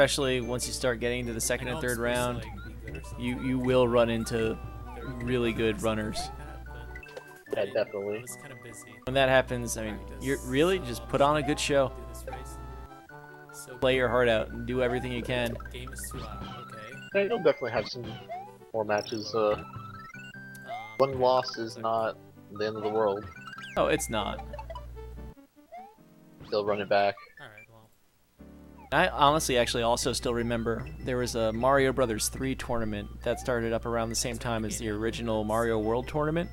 Especially once you start getting into the second and third round, you will run into really good runners. Yeah, definitely. I was kind of busy. When that happens, I mean, you're really just put on a good show. Play your heart out and do everything you can. Game is 2 hours. Okay. Yeah, you'll definitely have some more matches. One loss is not the end of the world. Oh, it's not. Still run it back. Alright, well. I honestly actually also still remember there was a Mario Brothers 3 tournament that started up around the same time as the original Mario World tournament.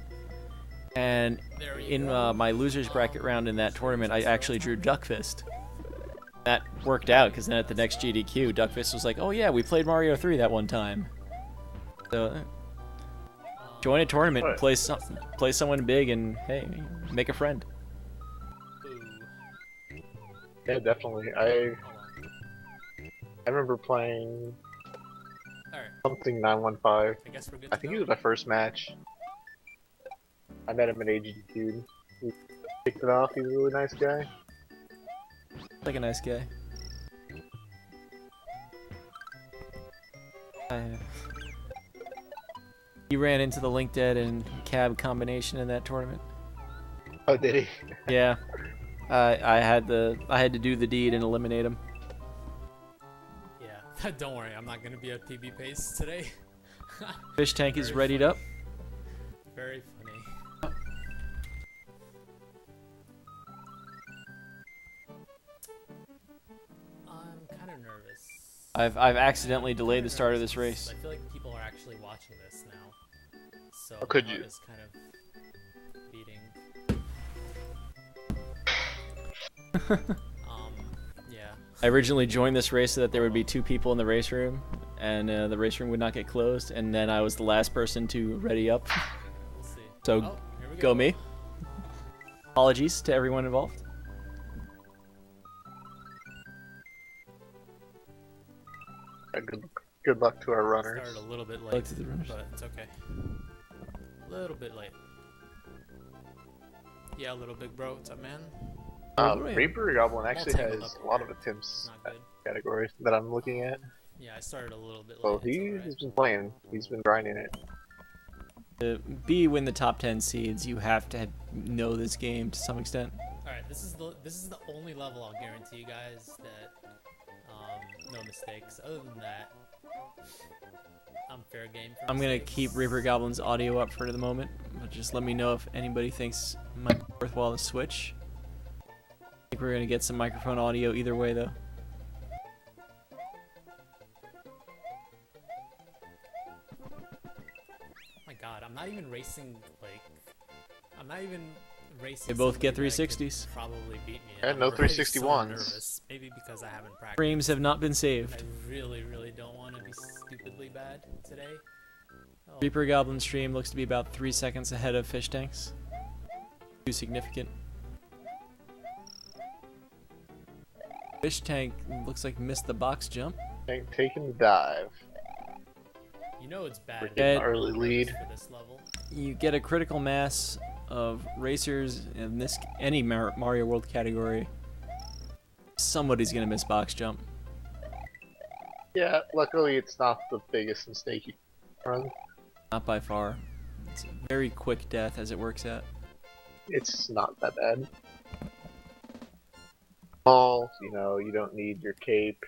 And in my loser's bracket round in that tournament, I actually drew Duckfist. That worked out because then at the next GDQ, Duckfist was like, "Oh yeah, we played Mario 3 that one time." So join a tournament, play someone big, and hey, make a friend. Yeah, definitely. I remember playing something 915. I guess we're good I think it was my first match. I met him at AGQ. He kicked it off. He's a really nice guy. Like a nice guy. He ran into the Link Dead and Cab combination in that tournament. Oh, did he? Yeah. I had to do the deed and eliminate him. Yeah, don't worry, I'm not gonna be at PB pace today. Fish tank is readied up. Very funny. I'm kind of nervous. I've accidentally delayed the start of this race. I feel like people are actually watching this now. So How could my you? heart is kind of beating. Yeah. I originally joined this race so that there would be 2 people in the race room, and the race room would not get closed, and then I was the last person to ready up. We'll see. So, Oh, here we go me. Apologies to everyone involved. Good luck to our runners. Started a little bit Luck late, to the runners. but it's okay. A little bit late. Yeah, little big bro. What's up, man? ReaperGoblin actually tangled has up a lot here. of attempts Not good. categories that I'm looking at. Yeah, I started a little bit late. So it's he's alright. been playing. He's been grinding it. To win the top 10 seeds, you have to know this game to some extent. Alright, this is the only level I'll guarantee you guys that no mistakes. Other than that, I'm fair game for I'm gonna mistakes. keep ReaperGoblin's audio up for the moment, but just let me know if anybody thinks it might be worthwhile to switch. I think we're gonna get some microphone audio either way, though. Oh my god, I'm not even racing, like, I'm not even racing. They both get somebody that could 360s. Probably beat me. Yeah, I'm no already so 361s. nervous. Maybe because I haven't practiced. Frames have not been saved. I really, really don't want to be stupidly bad today. Oh, ReaperGoblin stream looks to be about 3 seconds ahead of Fish Tanks. Too significant. Fish Tank looks like missed the box jump. Taking the dive. you know it's bad. We're getting an Ed- early lead. For this level. You get a critical mass of racers in this any Mario World category. Somebody's gonna miss box jump. Yeah, luckily it's not the biggest mistake you can run. Not by far. It's a very quick death as it works out. It's not that bad. All, you don't need your cape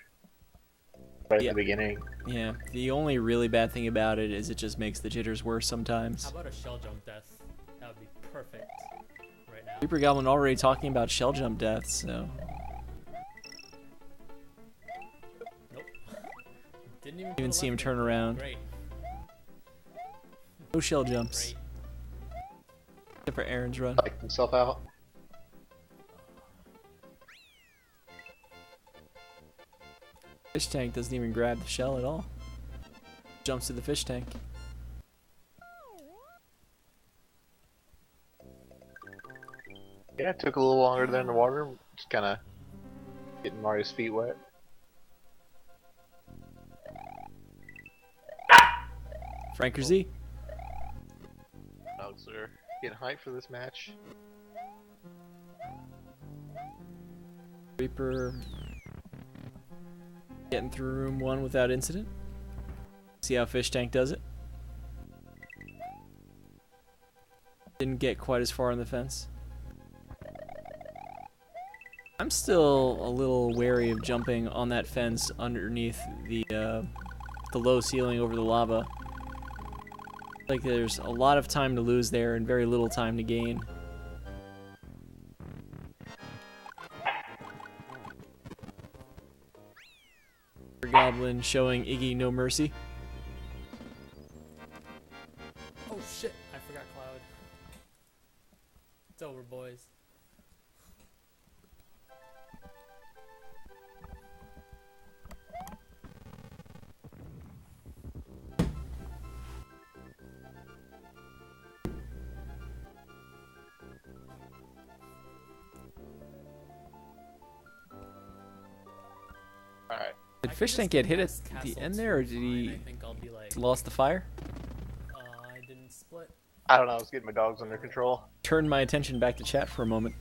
right Yeah. at the beginning. Yeah, the only really bad thing about it is it just makes the jitters worse sometimes. How about a shell jump death? That would be perfect right now. ReaperGoblin already talking about shell jump deaths, so Nope. Didn't even, even see him turn around. Great. No shell jumps. Great. Except for Aaron's run. Psyched himself out. Fish tank doesn't even grab the shell at all. Jumps to the fish tank. Yeah, it took a little longer than the water. Just kind of getting Mario's feet wet. Frank or Z? Dogs are getting hyped for this match. Reaper. Getting through room 1 without incident. See how Fish Tank does it. Didn't get quite as far on the fence. I'm still a little wary of jumping on that fence underneath the low ceiling over the lava. Like there's a lot of time to lose there and very little time to gain. ReaperGoblin showing Iggy no mercy. Oh shit, I forgot Cloud. It's over, boys. Alright. Did Fish Tank get hit at the end there, or did he I think I'll be like, lost the fire? I didn't split. I don't know, I was getting my dogs under control. Turned my attention back to chat for a moment.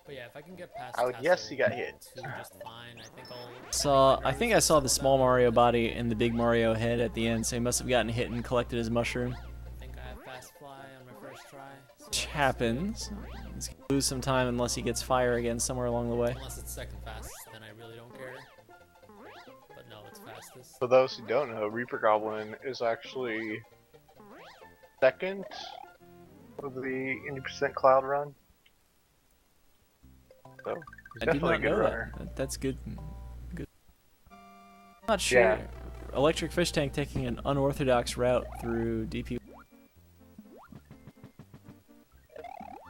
But yeah, if I can get past I would guess he got hit. two just fine, I think I saw the small Mario body and the big Mario head at the end, so he must have gotten hit and collected his mushroom. I think I have fast fly on my first try. So Which happens. He's gonna lose some time unless he gets fire again somewhere along the way. unless it's second fastest, then I really don't care. But no, it's fastest. For those who don't know, ReaperGoblin is actually second of the 80% cloud run. So, he's I did definitely a not good know runner. That's good. Good. I'm not sure. Yeah. Electric Fish Tank taking an unorthodox route through DP.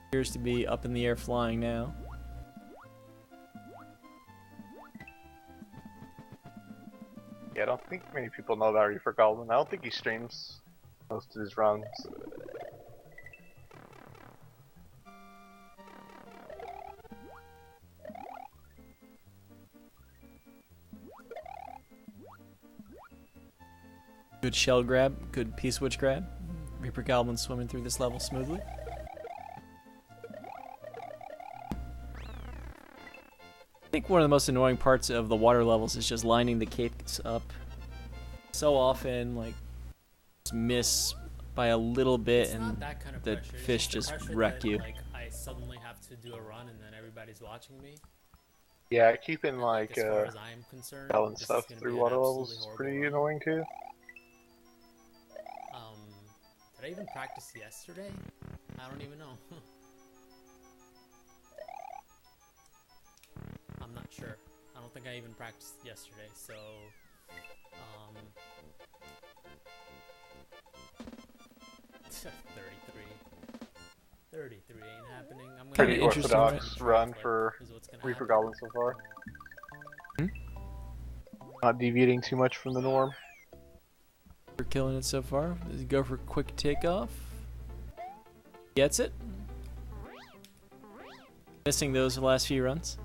Appears to be up in the air flying now. Yeah, I don't think many people know about ReaperGoblin. I don't think he streams most of his runs. Good shell grab, good P-switch grab. ReaperGoblin swimming through this level smoothly. I think one of the most annoying parts of the water levels is just lining the capes up. So often, like, just miss by a little bit It's and not that kind of the pressure. It's fish the just pressure wreck that, you. Like, I suddenly have to do a run and then everybody's watching me. Yeah, keeping like As far as I'm concerned, balance this is stuff gonna through be an water absolutely levels is horrible pretty run. annoying too. Did I even practice yesterday? I don't even know. I'm not sure. I don't think I even practiced yesterday, so 33 ain't happening. I'm gonna Pretty Kinda interesting, orthodox right? run for Is what's gonna happen. ReaperGoblin so far. Not deviating too much from the norm. We're killing it so far. Does he go for quick takeoff? Gets it. Missing those last few runs.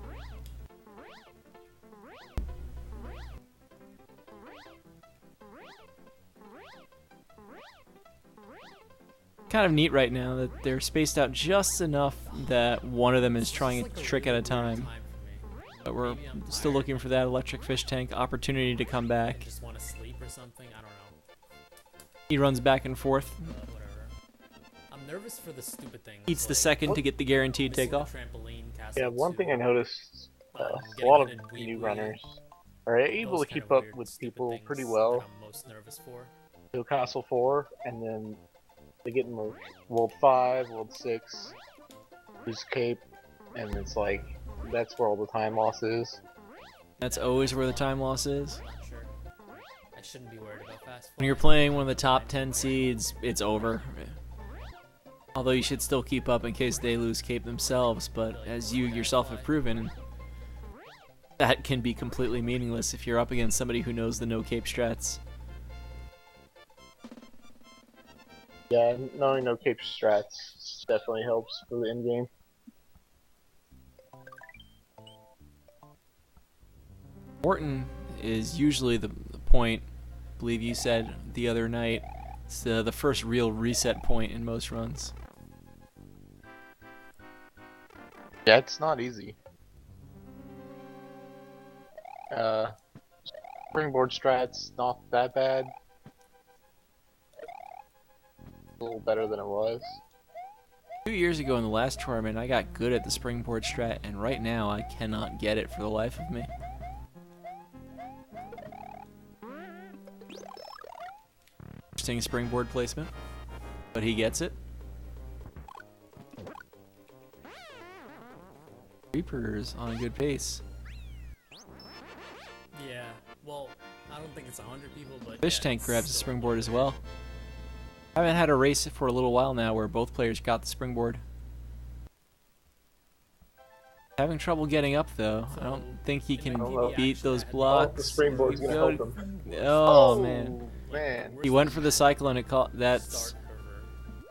Kind of neat right now that they're spaced out just enough that one of them is trying a trick at a time. But we're Maybe I'm still tired. looking for that electric fish tank opportunity to come I back. just want to sleep or something. I don't know. He runs back and forth, Whatever. I'm nervous for the stupid things. eats the like second to get the guaranteed missing the takeoff. trampoline castle Yeah, one too. thing I noticed, a Getting lot of hit in new Wee-Wee, runners are able those to kind keep of up weird, with stupid people things pretty that well. I'm most nervous for. To Castle 4, and then they get in World 5, World 6, lose Cape, and it's like, that's where all the time loss is. That's always where the time loss is. I'm not sure. I shouldn't be worried about fast When you're flight. playing one of the top 10 seeds, it's over. Although you should still keep up in case they lose Cape themselves, but as you yourself have proven, that can be completely meaningless if you're up against somebody who knows the no Cape strats. Yeah, knowing no Cape strats definitely helps for the end game. Morton is usually the point, I believe you said the other night, it's the first real reset point in most runs. Yeah, it's not easy. Springboard strat's not that bad. A little better than it was. 2 years ago in the last tournament, I got good at the springboard strat, and right now I cannot get it for the life of me. Interesting springboard placement, but he gets it. Reaper's on a good pace. Yeah, well, I don't think it's 100 people, but Fish yeah, Tank it's grabs the still springboard as good. well. I haven't had a race for a little while now where both players got the springboard. Having trouble getting up though. I don't think he can beat those Oh, blocks. the springboard's Here gonna we help go. him. Oh man. Man. He went for the cycle and it caught. That's Start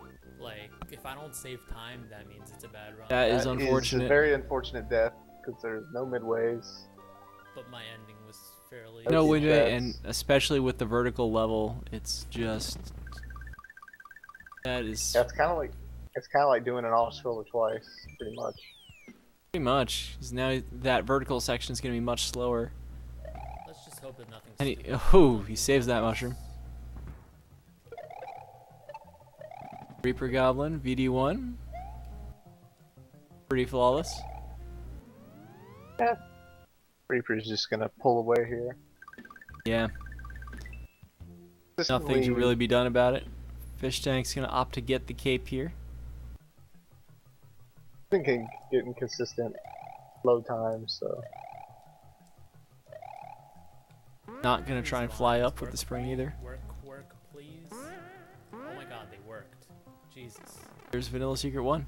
over. Like, if I don't save time, that means it's a bad run. that is That unfortunate. It's a very unfortunate death because there's no midways. But my ending was fairly. No Okay, way, that's- and especially with the vertical level, it's just that is That's kind of like doing an auto scroller twice, pretty much. pretty much. 'Cause now that vertical section is going to be much slower. Let's just hope that nothing's. And he saves that mushroom. ReaperGoblin VD1, pretty flawless. Reaper's just gonna pull away here. Yeah, nothing to Consistently- really be done about it. Fish Tank's gonna opt to get the cape here. Thinking getting consistent load times, so Not gonna try and fly up with the spring either. Work, please. Oh my god, they worked. Jesus. There's Vanilla Secret 1.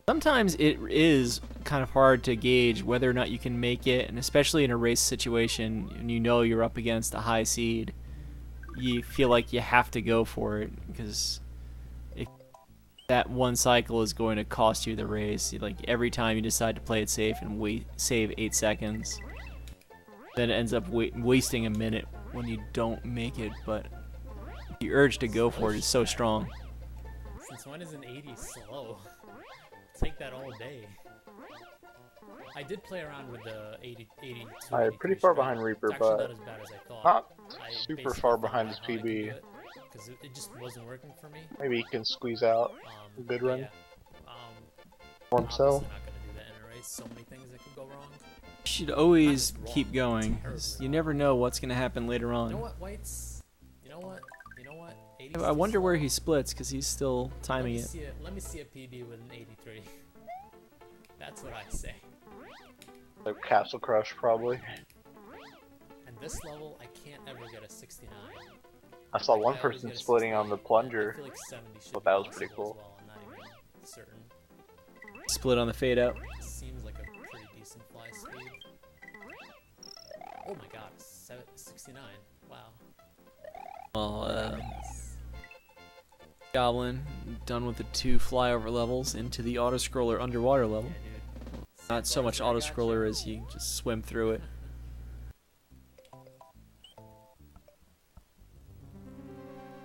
Sometimes it is kind of hard to gauge whether or not you can make it, and especially in a race situation, and you know you're up against a high seed, you feel like you have to go for it, because if that one cycle is going to cost you the race. Like, every time you decide to play it safe and save 8 seconds, then it ends up wasting a minute when you don't make it, but the urge to go for it is so strong. Since when is an 80 slow? Take that all day. I did play around with the 82. I'm pretty far behind Reaper, it's actually but not as bad as I thought. not I super basically far figured behind out his how I could PB. do it, 'cause it just wasn't working for me. Maybe he can squeeze out a good But run yeah. for I'm himself. obviously not gonna do that in a race. So many things that could go wrong. You should always Not wrong, keep going, 'cause you never know what's going to happen later You know on. what, Whites? You know what? 80's I too wonder where slow. he splits, because he's still timing it. Let me see a PB with an 83. That's what I say. Like Castle Crush, probably. And this level, I can't ever get a 69. I saw Like, one I always person get a splitting on the 68. I plunger. feel like 70 should But be that was possible pretty as cool. well, I'm not even certain. Split on the fade out. Seems like a pretty decent fly speed. Oh my god, 69. Wow. Well, Goblin done with the 2 flyover levels into the auto-scroller underwater level. Yeah, dude. Not so much auto-scroller as you just swim through it.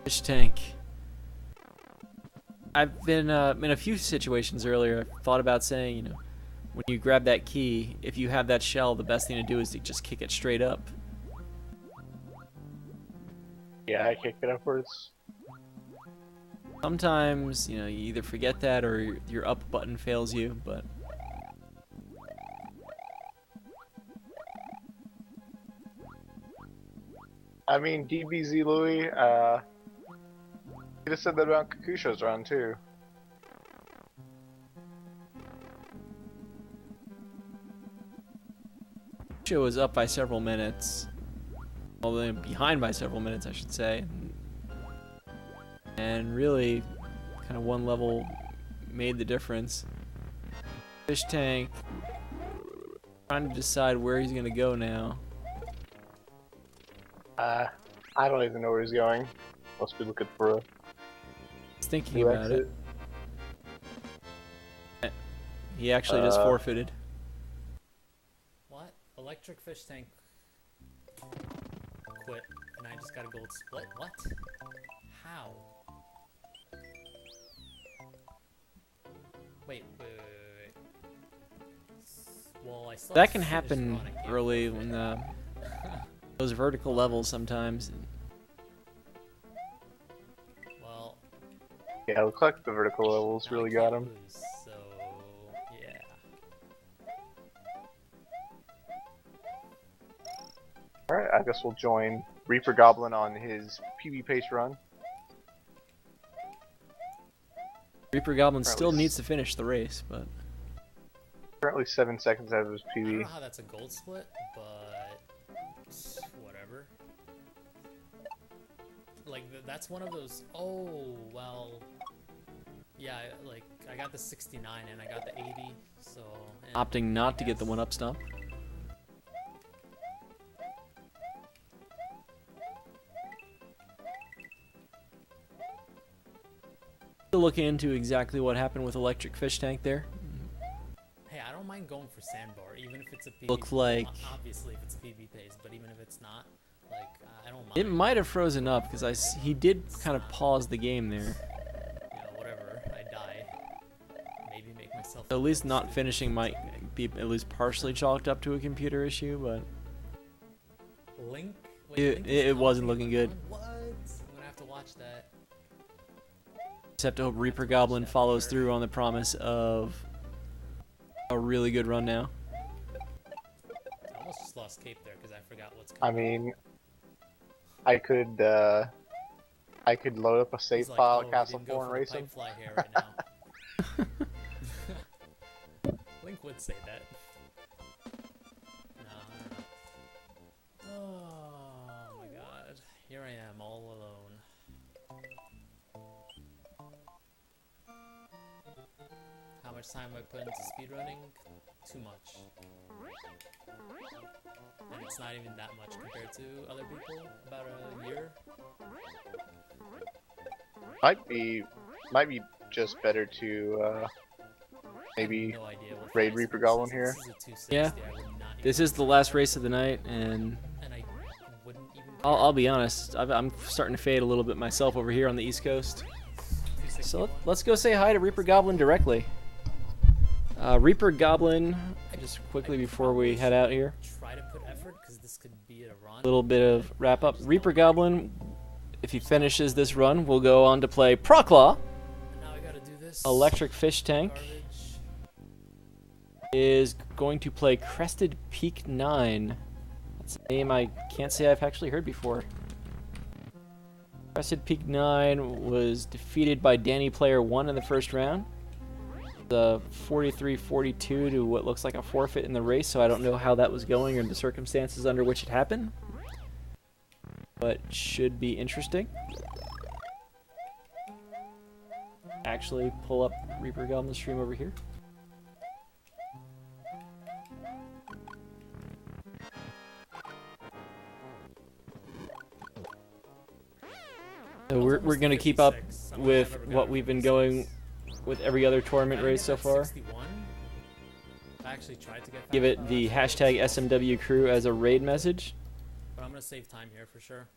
Fish Tank. I've been in a few situations earlier. I thought about saying, you know, when you grab that key, if you have that shell, the best thing to do is to just kick it straight up. Yeah, I kicked it upwards. Sometimes, you know, you either forget that or your up button fails you, but I mean, DBZ Louis, you could have said that about Kakusho's run, too. show was up by several minutes. Although behind by several minutes, I should say. And really, kind of one level made the difference. Fish Tank trying to decide where he's gonna go now. I don't even know where he's going. Must be looking for a He's thinking new about exit. it. He actually just forfeited. What? ElectricFishTank quit, and I just got a gold split? What? How? Wait. Well, I still That have can to finish happen the run, I can't early quit. when those vertical levels sometimes. Well, Yeah, looks like the vertical levels now I really can't got him. lose, so yeah. Alright, I guess we'll join ReaperGoblin on his PB pace run. ReaperGoblin Or at still least- needs to finish the race, but Currently 7 seconds out of his I don't know PB. how that's a gold split, but whatever. Like that's one of those. Oh well. Yeah, like I got the 69 and I got the 80, so. opting not to get the one-up stomp. Still looking into exactly what happened with ElectricFishTank there. Hey, I don't mind going for sandbar, even if it's a PB. Looked like- Obviously, if it's PB pace, but even if it's not, like I don't mind. It might have frozen up because he did kind of pause the game there. You know, whatever. I die. Maybe make myself. At least look not stupid. finishing might be at least partially chalked up to a computer issue, but Link. It- Link is it wasn't commentating looking on good. that? What? I'm gonna have to watch that. just have to hope ReaperGoblin follows through on the promise of a really good run now. I almost just lost cape there because I forgot what's I going on. mean, I could load up a save He's like, file "Oh, at we Castle didn't go 4 and for the race him. pipe fly here right now." Link would say that. No, I don't know. Oh my god. Here I am, all alone. How much time have I put into speedrunning? Too much. And it's not even that much compared to other people. About a year. Might be just better to maybe No idea what raid fast Reaper this Goblin is. here. This is a 260. Yeah. I would not This even is the last race of the night, and and I wouldn't even I'll be honest, I'm starting to fade a little bit myself over here on the East Coast. So let's go say hi to ReaperGoblin directly. ReaperGoblin, just quickly before we head out here, try to put effort because this could be a run. a little bit of wrap up. ReaperGoblin, if he finishes this run, will go on to play Proclaw. Now I gotta do this. ElectricFishTank Garbage. is going to play Crested Peak 9. That's a name I can't say I've actually heard before. Crested Peak 9 was defeated by Danny Player 1 in the first round. The 43-42 to what looks like a forfeit in the race, so I don't know how that was going or the circumstances under which it happened. But should be interesting. Actually pull up ReaperGoblin's stream over here. So we're gonna keep up with what we've been going with every other tournament race so far. 61. I actually tried to get Give fast it the pass, hashtag SMW crew as a raid message. but I'm gonna save time here for sure.